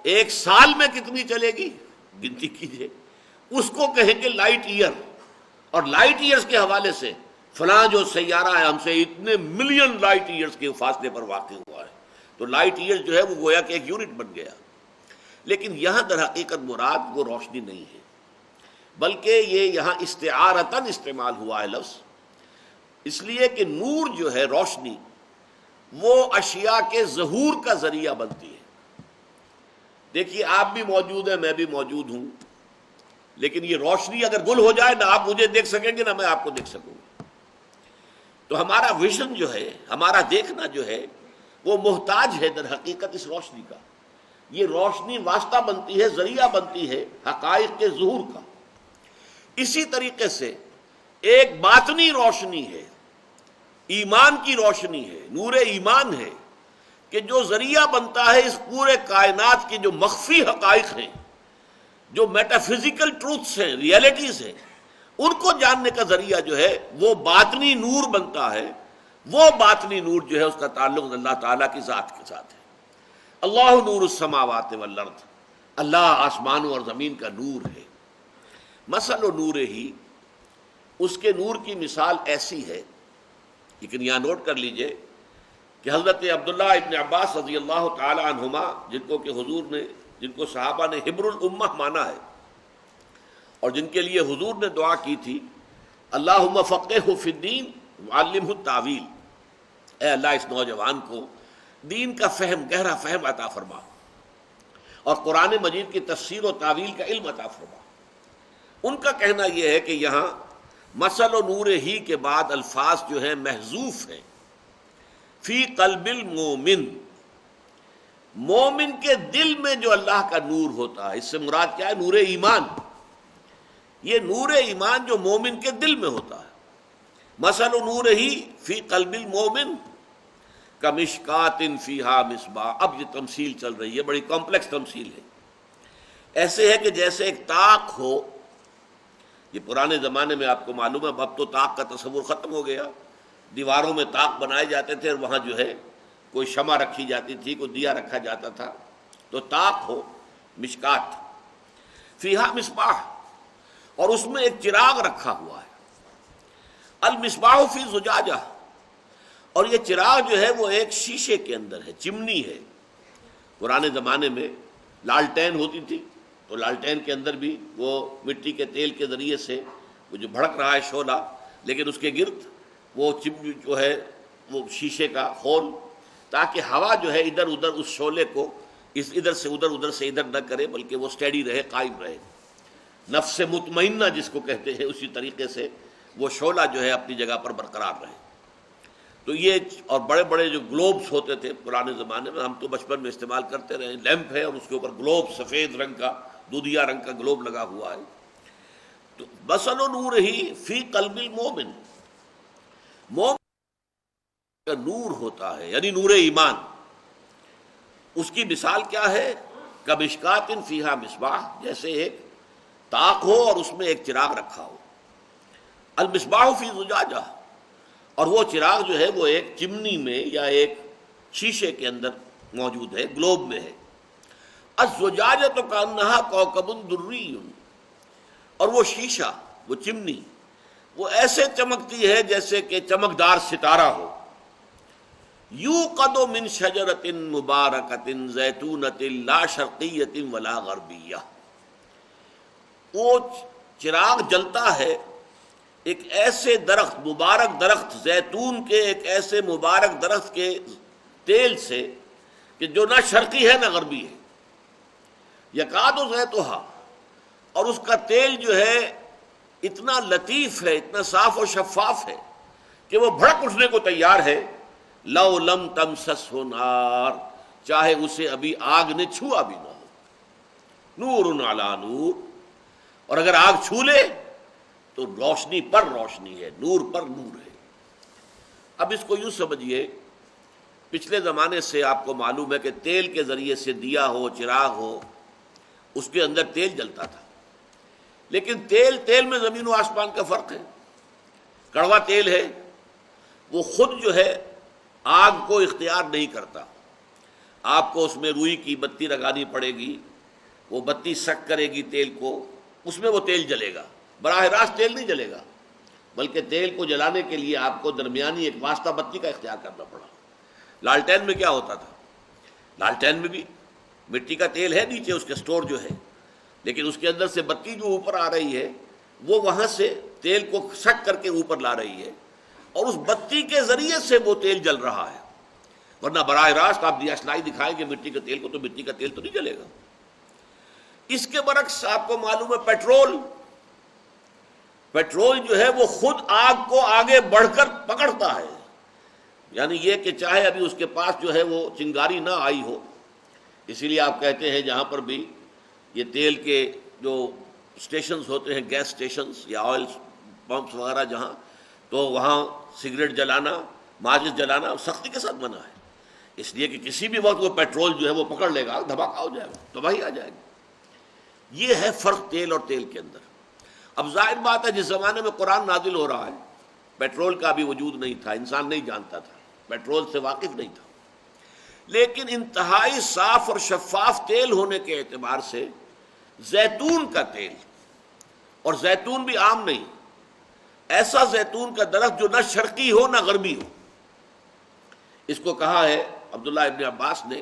1 سال میں کتنی چلے گی گنتی کیجئے، اس کو کہیں گے لائٹ ایئر، اور لائٹ ایئرز کے حوالے سے فلاں جو سیارہ ہے ہم سے اتنے ملین لائٹ ایئرز کے فاصلے پر واقع ہوا ہے، تو لائٹ ایئر جو ہے وہ گویا کہ ایک یونٹ بن گیا۔ لیکن یہاں در حقیقت مراد وہ روشنی نہیں ہے، بلکہ یہ یہاں استعارتاً استعمال ہوا ہے لفظ، اس لیے کہ نور جو ہے، روشنی، وہ اشیاء کے ظہور کا ذریعہ بنتی ہے۔ دیکھیے آپ بھی موجود ہیں، میں بھی موجود ہوں، لیکن یہ روشنی اگر گل ہو جائے، نہ آپ مجھے دیکھ سکیں گے نہ میں آپ کو دیکھ سکوں گا۔ تو ہمارا ویژن جو ہے، ہمارا دیکھنا جو ہے، وہ محتاج ہے در حقیقت اس روشنی کا۔ یہ روشنی واسطہ بنتی ہے، ذریعہ بنتی ہے حقائق کے ظہور کا۔ اسی طریقے سے ایک باطنی روشنی ہے، ایمان کی روشنی ہے، نور ایمان ہے، کہ جو ذریعہ بنتا ہے اس پورے کائنات کے جو مخفی حقائق ہیں، جو میٹافزیکل ٹروتھس ہیں، ریئلٹیز ہیں، ان کو جاننے کا ذریعہ جو ہے وہ باطنی نور بنتا ہے۔ وہ باطنی نور جو ہے اس کا تعلق اللہ تعالیٰ کی ذات کے ساتھ ہے۔ اللہ نور السماوات والارض، اللہ آسمانوں اور زمین کا نور ہے۔ مثل نور ہی، اس کے نور کی مثال ایسی ہے، لیکن یہاں نوٹ کر لیجئے کہ حضرت عبداللہ ابن عباس رضی اللہ تعالی عنہما، جن کو صحابہ نے حبر الامہ مانا ہے، اور جن کے لیے حضور نے دعا کی تھی، اللہم فقہہ فی الدین وعلمہ التاویل، اے اللہ اس نوجوان کو دین کا فہم، گہرا فہم عطا فرما، اور قرآن مجید کی تفسیر و تاویل کا علم عطا فرما۔ ان کا کہنا یہ ہے کہ یہاں مثل و نور ہی کے بعد الفاظ جو ہیں محذوف ہیں. فی قلب المومن، مومن کے دل میں جو اللہ کا نور ہوتا ہے، اس سے مراد کیا ہے؟ نور ایمان. یہ نور ایمان جو مومن کے دل میں ہوتا ہے. مثل نور ہی فی قلب المومن کمشکات فیہا مصباح. اب یہ تمثیل چل رہی ہے، بڑی کمپلیکس تمثیل ہے. ایسے ہے کہ جیسے ایک طاق ہو. یہ پرانے زمانے میں آپ کو معلوم ہے، اب تو طاق کا تصور ختم ہو گیا. دیواروں میں طاق بنائے جاتے تھے اور وہاں جو ہے کوئی شمع رکھی جاتی تھی، کوئی دیا رکھا جاتا تھا. تو طاق ہو، مشکات فیہا مصباح، اور اس میں ایک چراغ رکھا ہوا ہے. المصباح فی زجاجہ، اور یہ چراغ جو ہے وہ ایک شیشے کے اندر ہے، چمنی ہے. پرانے زمانے میں لالٹین ہوتی تھی، تو لالٹین کے اندر بھی وہ مٹی کے تیل کے ذریعے سے وہ جو بھڑک رہا ہے شعلہ، لیکن اس کے گرد وہ چمنی جو ہے وہ شیشے کا خول، تاکہ ہوا جو ہے ادھر ادھر اس شعلے کو اس ادھر سے ادھر، ادھر سے ادھر نہ کرے، بلکہ وہ اسٹیڈی رہے، قائم رہے. نفس مطمئنہ جس کو کہتے ہیں، اسی طریقے سے وہ شعلہ جو ہے اپنی جگہ پر برقرار رہے. تو یہ اور بڑے بڑے جو گلوبس ہوتے تھے پرانے زمانے میں، ہم تو بچپن میں استعمال کرتے رہے. لیمپ ہے اور اس کے اوپر گلوب، سفید رنگ کا، دودھیا رنگ کا گلوب لگا ہوا ہے. تو مثل نور ہی فی قلب المومن، مومن کا نور ہوتا ہے، یعنی نور ایمان. اس کی مثال کیا ہے؟ کمشکات فیہا مصباح، جیسے ایک طاق ہو اور اس میں ایک چراغ رکھا ہو. المصباح فی زجاجہ، اور وہ چراغ جو ہے وہ ایک چمنی میں یا ایک شیشے کے اندر موجود ہے، گلوب میں ہے. الزجاجۃ کأنہا کوکب دری، اور وہ شیشہ، وہ چمنی، وہ ایسے چمکتی ہے جیسے کہ چمکدار ستارہ ہو. یوقد من شجرۃ مبارکۃ زیتونۃ لا شرقیۃ ولا غربیہ. وہ چراغ جلتا ہے ایک ایسے درخت، مبارک درخت، زیتون کے ایک ایسے مبارک درخت کے تیل سے کہ جو نہ شرقی ہے نہ غربی ہے. یکاد زیتھا، اور اس کا تیل جو ہے اتنا لطیف ہے، اتنا صاف و شفاف ہے کہ وہ بھڑک اٹھنے کو تیار ہے. لو لم تمسسہ نار، چاہے اسے ابھی آگ نے چھوا بھی نہ ہو. نور علی نور، اور اگر آگ چھو لے تو روشنی پر روشنی ہے، نور پر نور ہے. اب اس کو یوں سمجھیے، پچھلے زمانے سے آپ کو معلوم ہے کہ تیل کے ذریعے سے دیا ہو، چراغ ہو، اس کے اندر تیل جلتا تھا. لیکن تیل میں زمین و آسمان کا فرق ہے. کڑوا تیل ہے، وہ خود جو ہے آگ کو اختیار نہیں کرتا. آپ کو اس میں روئی کی بتی لگانی پڑے گی، وہ بتی سک کرے گی تیل کو، اس میں وہ تیل جلے گا. براہ راست تیل نہیں جلے گا، بلکہ تیل کو جلانے کے لیے آپ کو درمیانی ایک واسطہ بتی کا اختیار کرنا پڑا. لالٹین میں کیا ہوتا تھا؟ لالٹین میں بھی مٹی کا تیل ہے نیچے اس کے سٹور جو ہے، لیکن اس کے اندر سے بتی جو اوپر آ رہی ہے وہ وہاں سے تیل کو سک کر کے اوپر لا رہی ہے، اور اس بتی کے ذریعے سے وہ تیل جل رہا ہے. ورنہ براہ راست آپ دیاشنائی دکھائیں گے مٹی کے تیل کو تو مٹی کا تیل تو نہیں جلے گا. اس کے برعکس آپ کو معلوم ہے پیٹرول جو ہے وہ خود آگ کو آگے بڑھ کر پکڑتا ہے. یعنی یہ کہ چاہے ابھی اس کے پاس جو ہے وہ چنگاری نہ آئی ہو، اسی لیے آپ کہتے ہیں جہاں پر بھی یہ تیل کے جو اسٹیشنز ہوتے ہیں، گیس اسٹیشنز یا آئل پمپس وغیرہ جہاں، تو وہاں سگریٹ جلانا، ماچس جلانا سختی کے ساتھ منع ہے. اس لیے کہ کسی بھی وقت وہ پیٹرول جو ہے وہ پکڑ لے گا، دھماکہ ہو جائے گا، تباہی آ جائے گی. یہ ہے فرق تیل اور تیل کے اندر. اب ظاہر بات ہے جس زمانے میں قرآن نازل ہو رہا ہے پیٹرول کا بھی وجود نہیں تھا، انسان نہیں جانتا تھا، پیٹرول سے واقف نہیں تھا. لیکن انتہائی صاف اور شفاف تیل ہونے کے اعتبار سے زیتون کا تیل، اور زیتون بھی عام نہیں، ایسا زیتون کا درخت جو نہ شرقی ہو نہ غربی ہو. اس کو کہا ہے عبداللہ ابن عباس نے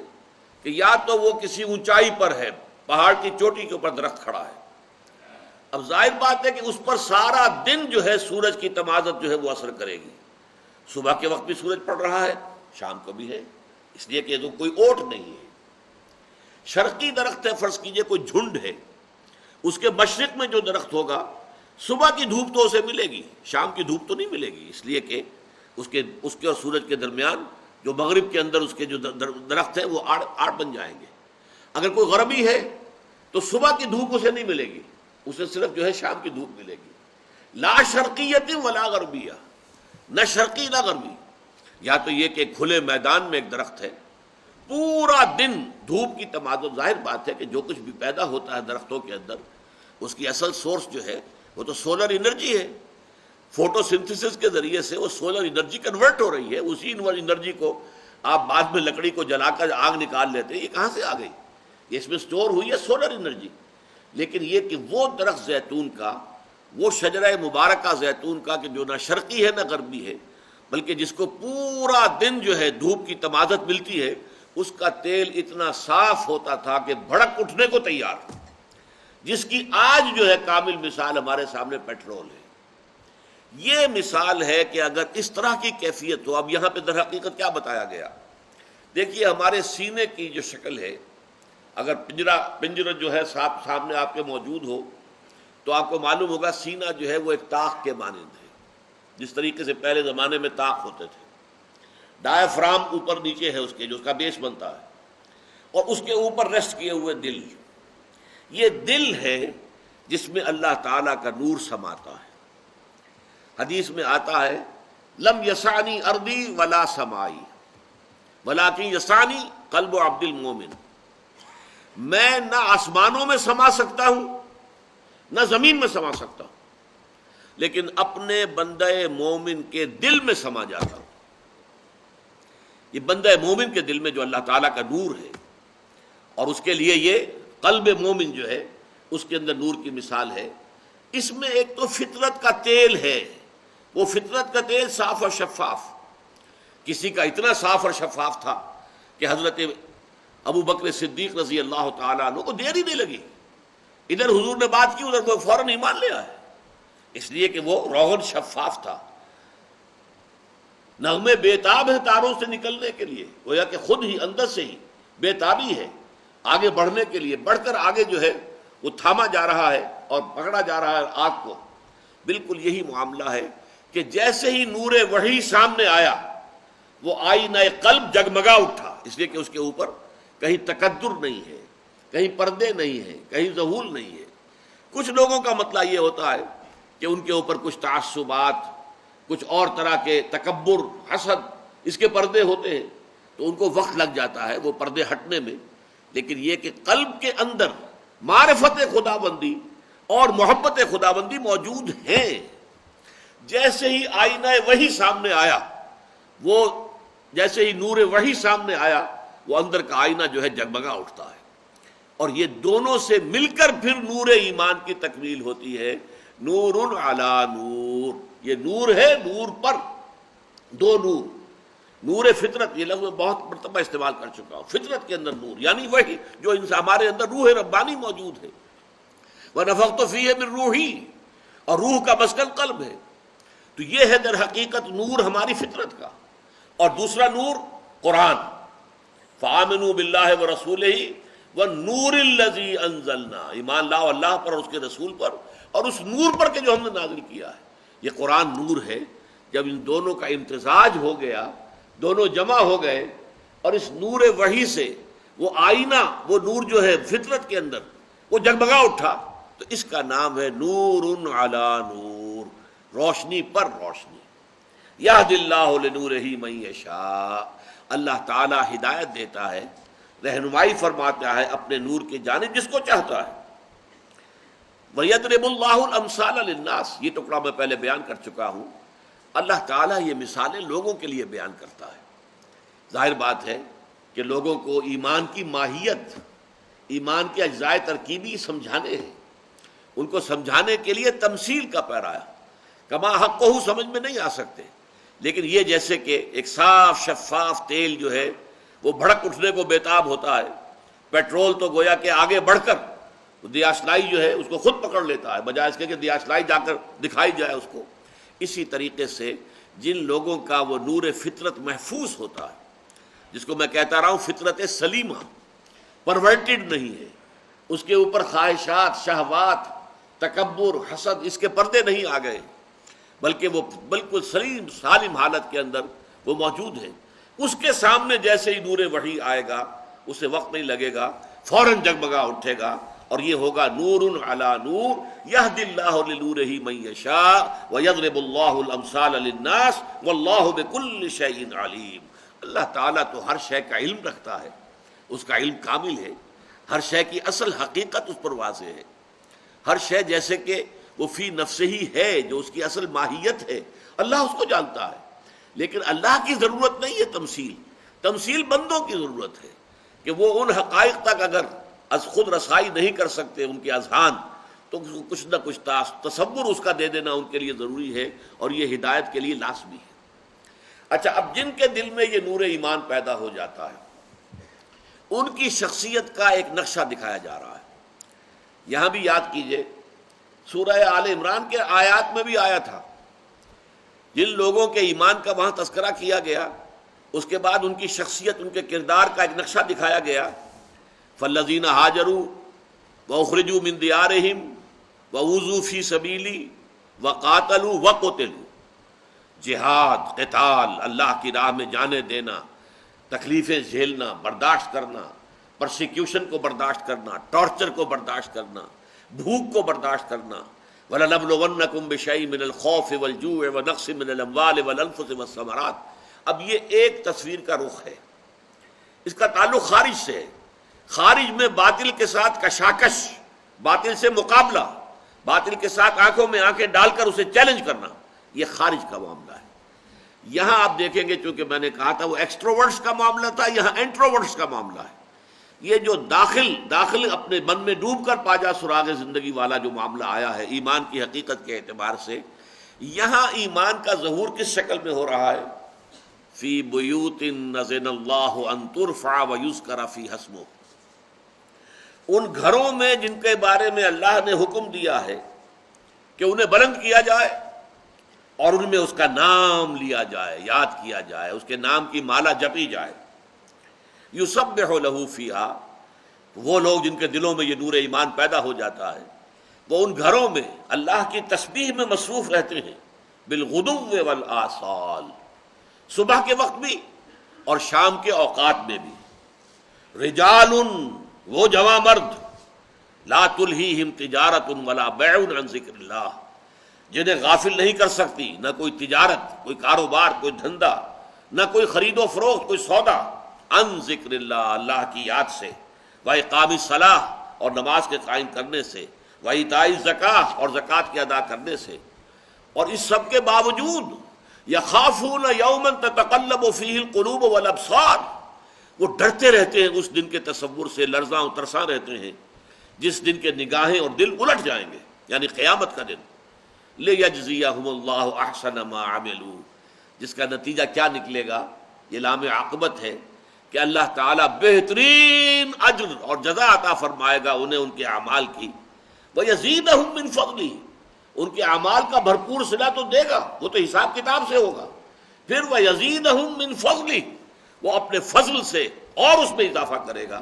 کہ یا تو وہ کسی اونچائی پر ہے، پہاڑ کی چوٹی کے اوپر درخت کھڑا ہے. اب ظاہر بات ہے کہ اس پر سارا دن جو ہے سورج کی تمازت جو ہے وہ اثر کرے گی. صبح کے وقت بھی سورج پڑ رہا ہے، شام کو بھی ہے، اس لیے کہ تو کوئی اوٹ نہیں ہے. شرقی درخت ہے، فرض کیجئے کوئی جھنڈ ہے، اس کے مشرق میں جو درخت ہوگا صبح کی دھوپ تو اسے ملے گی، شام کی دھوپ تو نہیں ملے گی، اس لیے کہ اس کے اور سورج کے درمیان جو مغرب کے اندر اس کے جو درخت ہیں وہ آڑ بن جائیں گے۔ اگر کوئی غربی ہے تو صبح کی دھوپ اسے نہیں ملے گی، اسے صرف جو ہے شام کی دھوپ ملے گی۔ لا شرقیت ولا غربیہ، نہ شرقی نہ غربی۔ یا تو یہ کہ کھلے میدان میں ایک درخت ہے، پورا دن دھوپ کی تمادل، ظاہر بات ہے کہ جو کچھ بھی پیدا ہوتا ہے درختوں کے اندر اس کی اصل سورس جو ہے وہ تو سولر انرجی ہے، فوٹو سنتھسس کے ذریعے سے وہ سولر انرجی کنورٹ ہو رہی ہے، اسی انرجی کو آپ بعد میں لکڑی کو جلا کر آگ نکال لیتے ہیں، یہ کہاں سے آ گئی؟ یہ اس میں سٹور ہوئی ہے سولر انرجی۔ لیکن یہ کہ وہ درخت زیتون کا، وہ شجرہ مبارکہ زیتون کا کہ جو نہ شرقی ہے نہ غربی ہے، بلکہ جس کو پورا دن جو ہے دھوپ کی تمازت ملتی ہے، اس کا تیل اتنا صاف ہوتا تھا کہ بھڑک اٹھنے کو تیار، جس کی آج جو ہے کامل مثال ہمارے سامنے پیٹرول ہے۔ یہ مثال ہے کہ اگر اس طرح کی کیفیت ہو، اب یہاں پہ در حقیقت کیا بتایا گیا؟ دیکھیے ہمارے سینے کی جو شکل ہے، اگر پنجرہ جو ہے سامنے آپ کے موجود ہو تو آپ کو معلوم ہوگا سینہ جو ہے وہ ایک طاق کے مانند ہے، جس طریقے سے پہلے زمانے میں طاق ہوتے تھے۔ ڈائفرام اوپر نیچے ہے اس کے، جو اس کا بیس بنتا ہے، اور اس کے اوپر ریسٹ کیے ہوئے دل، یہ دل ہے جس میں اللہ تعالیٰ کا نور سماتا ہے۔ حدیث میں آتا ہے لم یسانی ارضی ولا سمائی ولکن یسانی قلب عبد المومن، میں نہ آسمانوں میں سما سکتا ہوں نہ زمین میں سما سکتا ہوں، لیکن اپنے بندہ مومن کے دل میں سما جاتا ہوں۔ یہ بندہ مومن کے دل میں جو اللہ تعالیٰ کا نور ہے، اور اس کے لیے یہ قلب مومن جو ہے اس کے اندر نور کی مثال ہے۔ اس میں ایک تو فطرت کا تیل ہے، وہ فطرت کا تیل صاف اور شفاف، کسی کا اتنا صاف اور شفاف تھا کہ حضرت ابو بکر صدیق رضی اللہ تعالیٰ عنہ کو دیر ہی نہیں لگی، ادھر حضور نے بات کی ادھر وہ فوراً ایمان لے آئے، اس لیے کہ وہ روغن شفاف تھا۔ نغمے بےتاب ہیں تاروں سے نکلنے کے لیے، گویا کہ خود ہی اندر سے ہی بےتابی ہے آگے بڑھنے کے لیے، بڑھ کر آگے جو ہے وہ تھاما جا رہا ہے اور پکڑا جا رہا ہے آگ کو۔ بالکل یہی معاملہ ہے کہ جیسے ہی نور وحی سامنے آیا وہ آئینہ قلب جگمگا اٹھا، اس لیے کہ اس کے اوپر کہیں تکدر نہیں ہے، کہیں پردے نہیں ہیں، کہیں ظہول نہیں ہے۔ کچھ لوگوں کا مسئلہ یہ ہوتا ہے کہ ان کے اوپر کچھ تعصبات، کچھ اور طرح کے تکبر، حسد، اس کے پردے ہوتے ہیں تو ان کو وقت لگ جاتا ہے وہ پردے ہٹنے میں۔ لیکن یہ کہ قلب کے اندر معرفت خداوندی اور محبت خداوندی موجود ہیں، جیسے ہی آئینہ وحی سامنے آیا، وہ جیسے ہی نور وحی سامنے آیا وہ اندر کا آئینہ جو ہے جگمگا اٹھتا ہے، اور یہ دونوں سے مل کر پھر نور ایمان کی تکمیل ہوتی ہے۔ نور علی نور، یہ نور ہے نور پر، دو نور، نور فطرت، یہ لفظ میں بہت مرتبہ استعمال کر چکا ہوں، فطرت کے اندر نور یعنی وہی جو ہمارے اندر روح ربانی موجود ہے، وَنَفَخْتُ فِيهِ مِن رُوحِي، اور روح کا مسکن قلب ہے۔ تو یہ ہے در حقیقت نور ہماری فطرت کا۔ اور دوسرا نور قرآن، فآمنوا باللہ ورسولہ والنور الذی انزلنا، ایمان لاؤ اللہ پر اور اس کے رسول پر اور اس نور پر کہ جو ہم نے نازل کیا ہے۔ یہ قرآن نور ہے۔ جب ان دونوں کا امتزاج ہو گیا، دونوں جمع ہو گئے، اور اس نور وحی سے وہ آئینہ، وہ نور جو ہے فطرت کے اندر وہ جگمگا اٹھا، تو اس کا نام ہے نور علی نور، روشنی پر روشنی۔ یہد اللہ لنورہ من یشاء، اللہ تعالی ہدایت دیتا ہے، رہنمائی فرماتا ہے اپنے نور کی جانب جس کو چاہتا ہے۔ وَيَضْرِبُ اللَّهُ الْأَمْثَالَ لِلنَّاسِ، یہ ٹکڑا میں پہلے بیان کر چکا ہوں۔ اللہ تعالیٰ یہ مثالیں لوگوں کے لیے بیان کرتا ہے۔ ظاہر بات ہے کہ لوگوں کو ایمان کی ماہیت، ایمان کے اجزائے ترکیبی سمجھانے ہیں، ان کو سمجھانے کے لیے تمثیل کا پیرایا، کما حق کو سمجھ میں نہیں آ سکتے۔ لیکن یہ جیسے کہ ایک صاف شفاف تیل جو ہے وہ بھڑک اٹھنے کو بےتاب ہوتا ہے، پیٹرول تو گویا کہ آگے بڑھ کر دیاشلائی جو ہے اس کو خود پکڑ لیتا ہے، بجائے اس کے کہ دیاشلائی جا کر دکھائی جائے اس کو۔ اسی طریقے سے جن لوگوں کا وہ نور فطرت محفوظ ہوتا ہے، جس کو میں کہتا رہا ہوں فطرت سلیمہ، پرورٹڈ نہیں ہے، اس کے اوپر خواہشات، شہوات، تکبر، حسد، اس کے پردے نہیں آ گئے، بلکہ وہ بالکل سلیم سالم حالت کے اندر وہ موجود ہے۔ اس کے سامنے جیسے ہی نور وحی آئے گا، اسے وقت نہیں لگے گا، فوراً جگمگا اٹھے گا، اور یہ ہوگا نور علی نور یہدی اللہ لنورہ من یشاء ویضرب اللہ الامثال للناس واللہ بکل شیء علیم۔ اللہ تعالیٰ تو ہر شے کا علم رکھتا ہے، اس کا علم کامل ہے، ہر شے کی اصل حقیقت اس پر واضح ہے، ہر شے جیسے کہ وہ فی نفسہ ہی ہے، جو اس کی اصل ماہیت ہے، اللہ اس کو جانتا ہے۔ لیکن اللہ کی ضرورت نہیں ہے تمثیل بندوں کی ضرورت ہے، کہ وہ ان حقائق تک اگر از خود رسائی نہیں کر سکتے ان کے اذہان، تو کچھ نہ کچھ تصور اس کا دے دینا ان کے لیے ضروری ہے، اور یہ ہدایت کے لیے لازمی ہے۔ اچھا، اب جن کے دل میں یہ نور ایمان پیدا ہو جاتا ہے، ان کی شخصیت کا ایک نقشہ دکھایا جا رہا ہے۔ یہاں بھی یاد کیجئے، سورہ آل عمران کے آیات میں بھی آیا تھا، جن لوگوں کے ایمان کا وہاں تذکرہ کیا گیا، اس کے بعد ان کی شخصیت، ان کے کردار کا ایک نقشہ دکھایا گیا۔ فالذین ہاجروا واخرجوا من دیارہم واوذوا فی سبیلی وقاتلوا وقتلوا، جہاد، قتال، اللہ کی راہ میں جانے دینا، تکلیفیں جھیلنا، برداشت کرنا، پرسیکیوشن کو برداشت کرنا، ٹارچر کو برداشت کرنا، بھوک کو برداشت کرنا۔ وَلَنَبْلُوَنَّكُمْ بِشَيْءٍ مِّنَ الْخَوْفِ وَالْجُوعِ وَنَقْصٍ مِّنَ الْأَمْوَالِ وَالْأَنفُسِ وَالثَّمَرَاتِ۔ اب یہ ایک تصویر کا رخ ہے، اس کا تعلق خارج سے ہے۔ خارج میں باطل کے ساتھ کشاکش، باطل سے مقابلہ، باطل کے ساتھ آنکھوں میں آنکھیں ڈال کر اسے چیلنج کرنا، یہ خارج کا معاملہ ہے۔ یہاں آپ دیکھیں گے، چونکہ میں نے کہا تھا وہ ایکسٹروورٹس کا معاملہ تھا، یہاں انٹروورٹس کا معاملہ ہے۔ یہ جو داخل اپنے من میں ڈوب کر پاجا سراغ زندگی والا جو معاملہ آیا ہے ایمان کی حقیقت کے اعتبار سے، یہاں ایمان کا ظہور کس شکل میں ہو رہا ہے؟ فی بیوت اذن اللہ ان ترفع ویذکر فیہا اسمہ، ان گھروں میں جن کے بارے میں اللہ نے حکم دیا ہے کہ انہیں بلند کیا جائے اور ان میں اس کا نام لیا جائے، یاد کیا جائے، اس کے نام کی مالا جپی جائے۔ یسبح لہ فیہا، وہ لوگ جن کے دلوں میں یہ نور ایمان پیدا ہو جاتا ہے، وہ ان گھروں میں اللہ کی تسبیح میں مصروف رہتے ہیں، بالغدو والآصال، صبح کے وقت بھی اور شام کے اوقات میں بھی۔ رجال، وہ جواں مرد، لا تلہیہم تجارت ولا بیع عن ذکر اللہ، جنہیں غافل نہیں کر سکتی نہ کوئی تجارت، کوئی کاروبار، کوئی دھندا، نہ کوئی خرید و فروخت، کوئی سودا، عن ذکر اللہ، اللہ کی یاد سے، واقام الصلاۃ، اور نماز کے قائم کرنے سے، وایتاء الزکاۃ، اور زکوٰۃ کے ادا کرنے سے۔ اور اس سب کے باوجود یخافون یوما تتقلب فیہ القلوب والابصار، وہ ڈرتے رہتے ہیں اس دن کے تصور سے، لرزاں و ترساں رہتے ہیں جس دن کے نگاہیں اور دل الٹ جائیں گے، یعنی قیامت کا دن۔ لیجزیہم اللہ احسن ما عملوا، جس کا نتیجہ کیا نکلے گا؟ یہ لام عاقبت ہے کہ اللہ تعالیٰ بہترین اجر اور جزا عطا فرمائے گا انہیں ان کے اعمال کی۔ وَيَزِيدَهُم مِّن فَضْلِهِ، ان کے اعمال کا بھرپور صلہ تو دے گا، وہ تو حساب کتاب سے ہوگا۔ پھر وَيَزِيدَهُم مِّن فَضْلِهِ، وہ اپنے فضل سے اور اس میں اضافہ کرے گا۔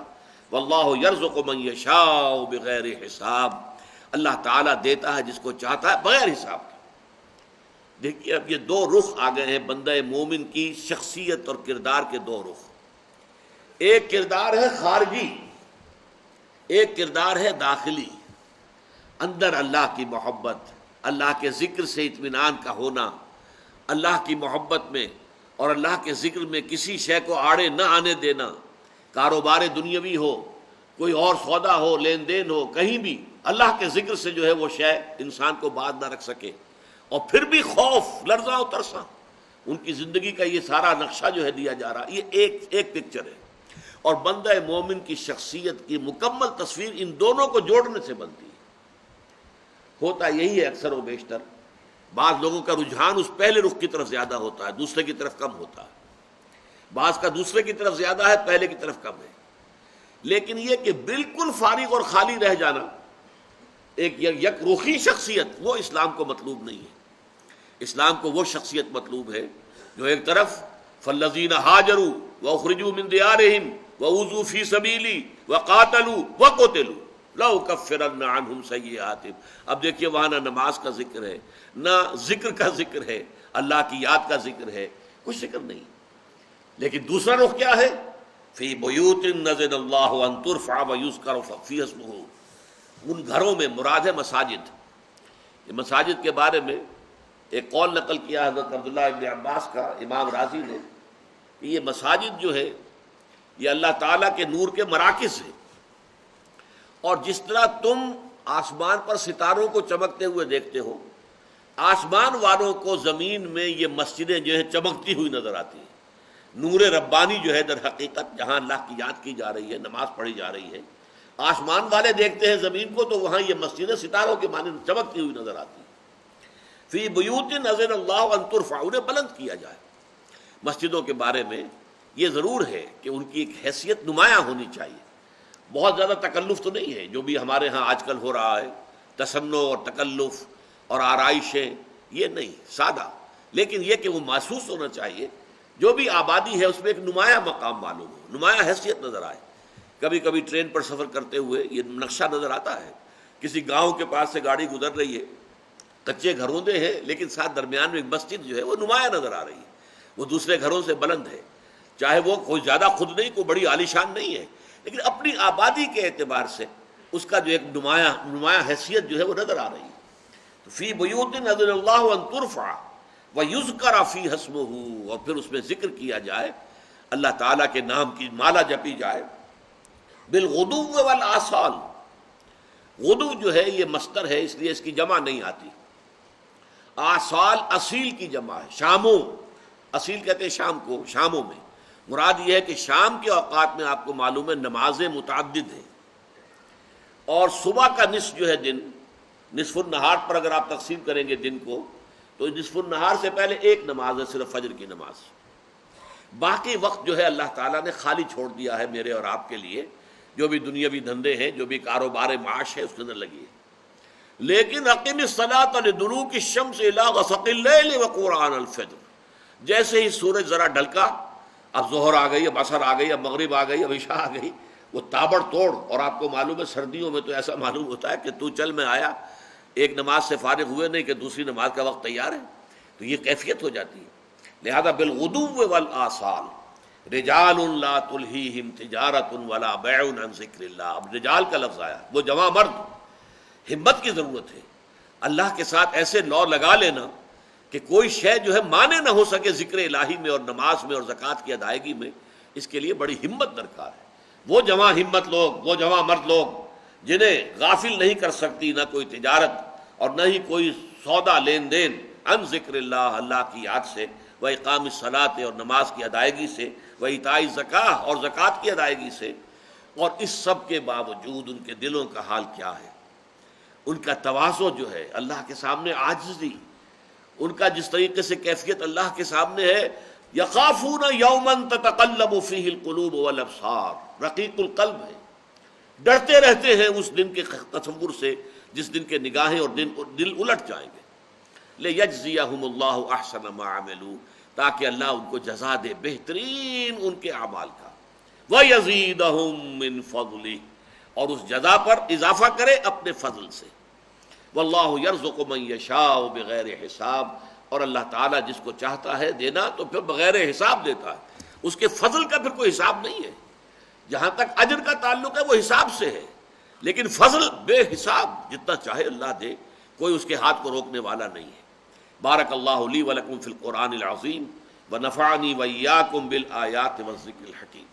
وَاللَّهُ يَرْزُقُ مَن يَشَاءُ بِغَيْرِ حساب، اللہ تعالیٰ دیتا ہے جس کو چاہتا ہے بغیر حساب کے۔ دیکھیے اب یہ دو رخ آ گئے ہیں بندہ مومن کی شخصیت اور کردار کے، دو رخ۔ ایک کردار ہے خارجی، ایک کردار ہے داخلی، اندر اللہ کی محبت، اللہ کے ذکر سے اطمینان کا ہونا، اللہ کی محبت میں اور اللہ کے ذکر میں کسی شے کو آڑے نہ آنے دینا، کاروبار دنیاوی ہو، کوئی اور سودا ہو، لین دین ہو، کہیں بھی اللہ کے ذکر سے جو ہے وہ شے انسان کو باز نہ رکھ سکے، اور پھر بھی خوف، لرزاں و ترساں، ان کی زندگی کا یہ سارا نقشہ جو ہے دیا جا رہا، یہ ایک پکچر ہے۔ اور بندہ مومن کی شخصیت کی مکمل تصویر ان دونوں کو جوڑنے سے بنتی ہے۔ ہوتا یہی ہے اکثر و بیشتر، بعض لوگوں کا رجحان اس پہلے رخ کی طرف زیادہ ہوتا ہے، دوسرے کی طرف کم ہوتا ہے، بعض کا دوسرے کی طرف زیادہ ہے، پہلے کی طرف کم ہے۔ لیکن یہ کہ بالکل فارغ اور خالی رہ جانا، ایک یک رخی شخصیت، وہ اسلام کو مطلوب نہیں ہے۔ اسلام کو وہ شخصیت مطلوب ہے جو ایک طرف فالذین ہاجروا واخرجوا من دیارہم واوذوا فی سبیلی وقاتلوا وقتلوا، لَأُكَفِّرَنَّ عَنْهُمْ سَيِّئَاتِهِمْ۔ اب دیکھیے وہاں نہ نماز کا ذکر ہے، نہ ذکر کا ذکر ہے، اللہ کی یاد کا ذکر ہے، کچھ ذکر نہیں۔ لیکن دوسرا رخ کیا ہے؟ فی بیوت نذر اللہ ان ترفع ویذکر فیہا اسمہ، ان گھروں میں مراد ہے مساجد۔ یہ مساجد کے بارے میں ایک قول نقل کیا حضرت عبداللہ ابن عباس کا امام راضی نے کہ یہ مساجد جو ہے یہ اللہ تعالیٰ کے نور کے مراکز ہیں، اور جس طرح تم آسمان پر ستاروں کو چمکتے ہوئے دیکھتے ہو، آسمان والوں کو زمین میں یہ مسجدیں جو ہیں چمکتی ہوئی نظر آتی ہیں۔ نور ربانی جو ہے در حقیقت جہاں اللہ کی یاد کی جا رہی ہے، نماز پڑھی جا رہی ہے، آسمان والے دیکھتے ہیں زمین کو تو وہاں یہ مسجدیں ستاروں کے مانند چمکتی ہوئی نظر آتی ہیں۔ فی بیوت نذر اللہ ان ترفع، انہیں بلند کیا جائے۔ مسجدوں کے بارے میں یہ ضرور ہے کہ ان کی ایک حیثیت نمایاں ہونی چاہیے، بہت زیادہ تکلف تو نہیں ہے جو بھی ہمارے ہاں آج کل ہو رہا ہے، تصنع اور تکلف اور آرائشیں، یہ نہیں، سادہ، لیکن یہ کہ وہ محسوس ہونا چاہیے جو بھی آبادی ہے اس میں ایک نمایاں مقام معلوم ہو، نمایاں حیثیت نظر آئے۔ کبھی کبھی ٹرین پر سفر کرتے ہوئے یہ نقشہ نظر آتا ہے، کسی گاؤں کے پاس سے گاڑی گزر رہی ہے، کچے گھروں دے ہیں لیکن ساتھ درمیان میں ایک مسجد جو ہے وہ نمایاں نظر آ رہی ہے، وہ دوسرے گھروں سے بلند ہے، چاہے وہ کوئی زیادہ خود نہیں، کوئی بڑی عالیشان نہیں ہے، لیکن اپنی آبادی کے اعتبار سے اس کا جو ایک نمایاں حیثیت جو ہے وہ نظر آ رہی ہے۔ تو فی بیوت نذر اللہ ان ترفع ویذکر فیہا اسمہ، اور پھر اس میں ذکر کیا جائے، اللہ تعالیٰ کے نام کی مالا جپی جائے، بالغدو والآصال۔ غدو جو ہے یہ مصدر ہے اس لیے اس کی جمع نہیں آتی، آصال اصیل کی جمع ہے، شاموں، اصیل کہتے ہیں شام کو، شاموں میں مراد یہ ہے کہ شام کے اوقات میں آپ کو معلوم ہے نمازیں متعدد ہیں، اور صبح کا نصف جو ہے دن، نصف النہار پر اگر آپ تقسیم کریں گے دن کو تو نصف النہار سے پہلے ایک نماز ہے صرف فجر کی نماز، باقی وقت جو ہے اللہ تعالیٰ نے خالی چھوڑ دیا ہے میرے اور آپ کے لیے، جو بھی دنیاوی دھندے ہیں، جو بھی کاروبار معاش ہے اس کے اندر لگی ہے۔ لیکن اقم الصلاۃ لدلوک الشمس الی غسق اللیل وقرآن الفجر، جیسے ہی سورج ذرا ڈھلکا، اب ظہر آ گئی، اب عصر آ گئی، اب مغرب آ گئی، اب عشاء آ گئی، وہ تابڑ توڑ، اور آپ کو معلوم ہے سردیوں میں تو ایسا معلوم ہوتا ہے کہ تو چل میں آیا، ایک نماز سے فارغ ہوئے نہیں کہ دوسری نماز کا وقت تیار ہے، تو یہ کیفیت ہو جاتی ہے۔ لہذا بالغدو والآصال رجال لا تلہیہم تجارت ولا بیع عن ذکر اللہ، اب رجال کا لفظ آیا، وہ جوان مرد، ہمت کی ضرورت ہے، اللہ کے ساتھ ایسے لو لگا لینا کہ کوئی شے جو ہے مانے نہ ہو سکے ذکر الہی میں اور نماز میں اور زکوٰۃ کی ادائیگی میں، اس کے لیے بڑی ہمت درکار ہے۔ وہ جوان ہمت لوگ، وہ جوان مرد لوگ جنہیں غافل نہیں کر سکتی نہ کوئی تجارت اور نہ ہی کوئی سودا لین دین عن ذکر اللہ، اللہ کی یاد سے، و اقام الصلاۃ اور نماز کی ادائیگی سے، و ایتاء الزکاۃ اور زکوٰۃ کی ادائیگی سے، اور اس سب کے باوجود ان کے دلوں کا حال کیا ہے، ان کا تواضع جو ہے اللہ کے سامنے، عاجزی، ان کا جس طریقے سے کیفیت اللہ کے سامنے ہے، یخافون یوما تتقلب فیہ القلوب والابصار، رقیق القلب ہے، ڈرتے رہتے ہیں اس دن کے تصور سے جس دن کے نگاہیں اور دل الٹ جائیں گے۔ لیجزیہم اللہ احسن ما عملوا، تاکہ اللہ ان کو جزا دے بہترین ان کے اعمال کا، ویزیدہم من فضلہ، اور اس جزا پر اضافہ کرے اپنے فضل سے۔ واللہ یرزق من یشاء بغیر حساب، اور اللہ تعالیٰ جس کو چاہتا ہے دینا تو پھر بغیر حساب دیتا ہے، اس کے فضل کا پھر کوئی حساب نہیں ہے۔ جہاں تک اجر کا تعلق ہے وہ حساب سے ہے، لیکن فضل بے حساب، جتنا چاہے اللہ دے، کوئی اس کے ہاتھ کو روکنے والا نہیں ہے۔ بارک اللہ لی ولکم فی القرآن العظیم ونفعنی وإیاکم بالآیات والذکر الحکیم۔